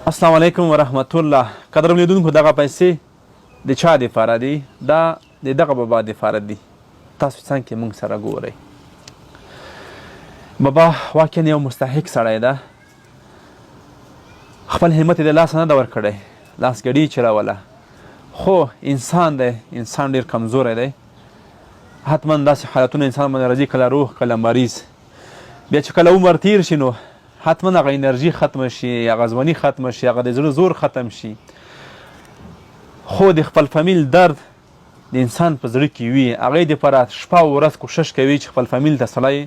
السلام علیکم ورحمت الله. قدر لیدونکو دغه پیسې د چا دپاره دي؟ دا د دغه بابا دپاره دي. تاسو څنګه کې موږ سره ګورئ. بابا واقعا یو مستحق سړی ده. خپل همت یې د لاسه نه ده ورکړی، لاس ګډي یې چلوله، خو انسان دی، انسان ډېر کمزوری دی. حتما داسې حالتونه انسان باندې راځي، کله روح کله مریض. بیا چې کله عمر تیر شي نو حتما هغه انرژي ختمه شي، هغه ځواني ختمه شي، هغه د زړه زور ختم شي. خو د خپل فامیل درد د انسان په زړه کې وي، هغې دپاره شپه او ورځ کوښښ کوي چې خپل فامیل ته سړی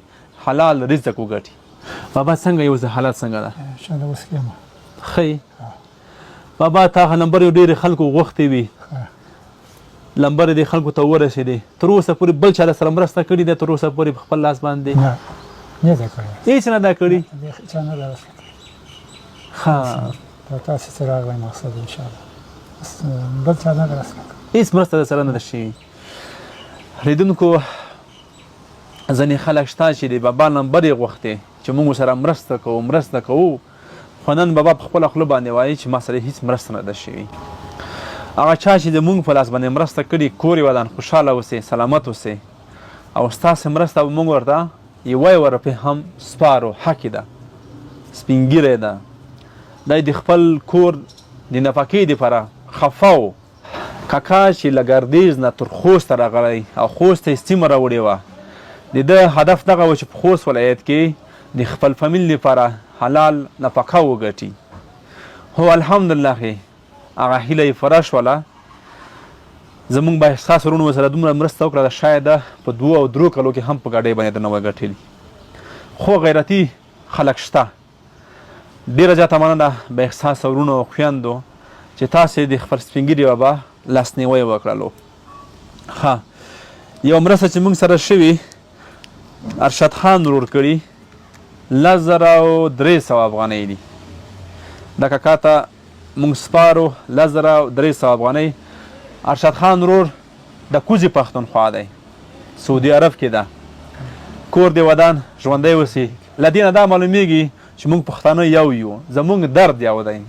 حلال رزق وګټي. بابا څنګه یو حالات څنګه ده؟ انشاءالله اوس ښه یم. ښه بابا تا هغه نمبر یو ډېرې خلکو غوښتې وي، لمبر دې خلکو ته ورسېدې، تر اوسه پورې بل چا سره مرسته کړې ده تر اوسه پورې په خپل لاس باندې؟ نه ده کړې، هېڅ نه ده کړې. چا نه ده رسېدلی. ښه دا تاسې څه راغلی مقصد انشاءالله بل چا نه ده رسېدلی، هېڅ مرسته در سره نه ده شوې. لیدونکو ځینې خلک شته چې د بابا نمبر یې غوښتې چې موږ سره مرسته کوو، خو نن بابا په خپله خوله باندې وایي چې ما سره هېڅ مرسته نه ده شوې. هغه چا چې د مونږ په لاس باندې مرسته کړي، کور یې ودان خوشحاله اوسئ، سلامت اوسئ، او ستاسې مرسته به مونږ ورته یوه روپۍ هم سپارو، حق ده، سپین ږیری ده. دی د خپل کور د نفقې دپاره خفه و. کاکا چې له ګردیز نه تر خوست راغلی او خوست ته یې سیمه راوړې وه، د ده هدف دغه و چې په خوست ولایت کې د خپل فامیل لپاره حلال نفقه وګټي. هو الحمدلله هغه هیله یې پوره شوله. زمونږ به ستاسو وروڼو سره دومره مرسته وکړه، شاید په 2 او 3 کلو کې هم په ګاډۍ باندې درنه وګټلي. خو غیرتي خلک شته. ډېره زیاته مننه به احساسه وروڼو او خویندو چې تاسې د خپل سپین ږیري بابا لاسنیوی وکړلو. ښه یو مرسته چې موږ سره شوي ارشد خان ورور کړي 10,300 افغانۍ دي. دا کاکا ته موږ سپارو 10,300 افغانۍ. ارشد خان ورور د کوزي پښتونخوا دی، سعودي عرب کې ده. کور دی ودان ژوندی اوسي. له دې نه دا معلومیږي چې موږ پښتانه یو یو، زموږ درد یو دی،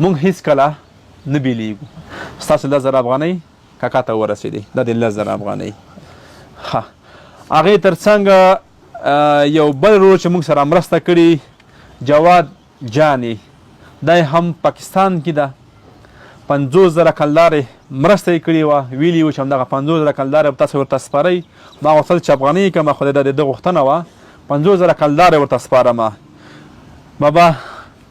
موږ هیڅ کله نه بیلیږو. ستاسو 10,000 افغانۍ کاکا ته ورسېدې، دا د 10,000 افغانۍ. ښه هغې تر څنګ یو بل ورور چې موږ سره مرسته کړي جواد جانې، دی هم پاکستان کې ده. 50,000 کلدارې مرسته یې کړې وه، ویلي وو چې همدغه 50,000 کلدارې به تاسو ورته سپارئ. ما غوښتل چې افغانۍ یې کړم، خو د ده غوښتنه وه 50,000 کلدارې ورته سپارمه. بابا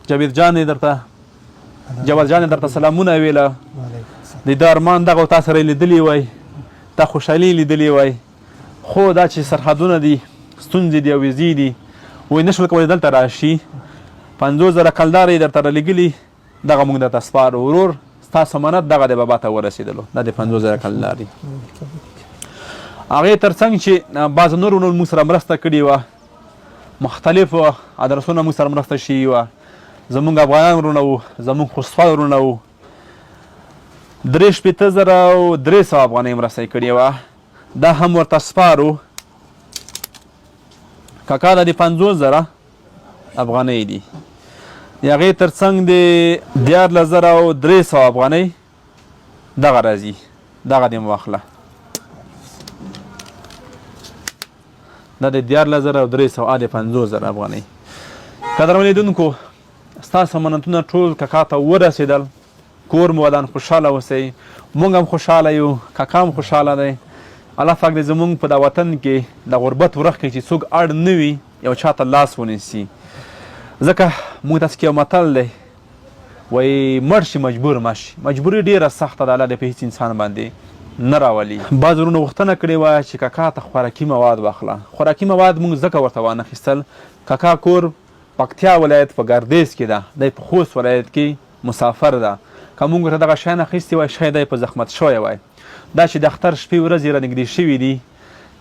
جاوید جان درته سلامونه ویله. د ده ارمان دغه تا سره یې لیدلي وی، تا خوشحالي لیدلې وی، خو دا چې سرحدونه دي، ستونزې دي او ویزې دي، وایي نه شول کولی دلته راشي. 50,000 کلدارې یې درته رالیږلي، دغه موږ درته سپارو. ورور ستاسو امانت دغه د بابا ته ورسېدلو، دا د 50,000 کلدارې. هغې تر څنګ چې بعض نور ورونو موږ سره مرسته کړې وه، مختلفو ادرسونه موږ سره مرسته شوي وه. زموږ افغانان ورونه وو، زموږ خوستوال ورونه وو. 63,300 افغانۍ مرسته یې کړې وه، دا هم ورته سپارو. کاکا دا د 50,000 افغانۍ دي. د هغې تر څنګ د 14,300 افغانۍ دغه راځي، دغه دې مو واخله. دا د 14,300 او د 50,000 افغانۍ. قدرمن لیدونکو ستاسو امانتونه ټول کاکا ته ورسېدل. کور مو ودان خوشحاله اوسئ، موږ هم خوشحاله یو، کاکا هم خوشحاله دی. الله پاک دې زموږ په دا وطن کې د غربت ورخ کې چې څوک اړ نه وي یو چا ته لاس ونیسي. ځکه موږ تاسو کې یو متل دی، وایي مړ شي مجبور مه شي. مجبوري ډېره سخته ده، الله دې په هېڅ انسان باندې نه راولي. بعض وروڼو غوښتنه کړې وه چې کاکا ته خوراکي مواد واخله. خوراکي مواد موږ ځکه ورته وانخیستل، کاکا کور پکتیا ولایت په ګردیز کې ده، دی په خوست ولایت کې مسافر ده. که موږ ورته دغه شیان اخیستي وای شاید دی په زحمت شوی وای. دا چې د اختر شپې ورځې را نږدې شوي دي،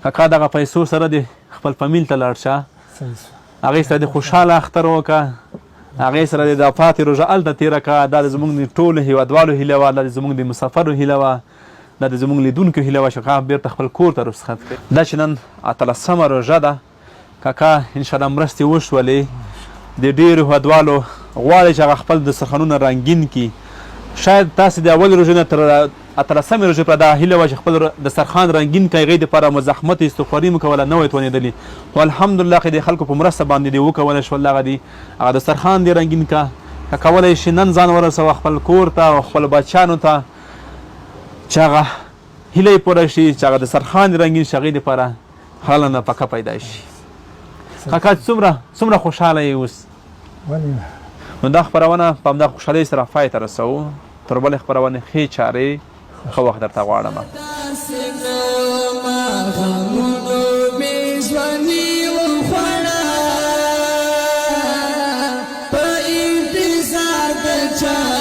کاکا دغه پیسو سره د خپل فامیل ته لاړ شه، هغې سره د خوشحاله اختر وکړه، هغې سره د پاتې روژه هلته تېره کړه. دا د زموږ د ټولو هېوادوالو هیله وه، دا د زموږ د مسافرو هیله وه، دا د زموږ لیدونکو هیله وه چې کاکا بېرته خپل کور ته رخصت کړي. دا چې نن 18مه روژه ده، کاکا انشاءالله مرستې وشولې، د ډېرو هیوادوالو غواړي چې هغه خپل دسترخوانونه رنګین کړي. شاید تاسې د اول روژې نه تر اتلسمې روژې پورې دا هیله وه چې خپل دسترخوان رنګین کړئ، هغې دپاره مزاحمت استغفاري مو کوله، نه وی توانېدلي. خو الحمدلله که د خلکو په مرسته باندې دې وکولی شول هغه دسترخوان دې رنګین که کولی شي نن ځان ورسوه خپل کور ته او خپلو بچیانو ته چې هغه هیله یې پوره شي، چې هغه دسترخوان رنګین شي، هغې دپاره حلاله نفقه پیدا شي. کاکا څومره خوشحاله یې اوس؟ ولې نو دا خپرونه په همدا خوشحالۍ سره پای ته رسوو. تر بلې خپرونې ښې چارې ښه وخت درته غواړم. په انتظار د چا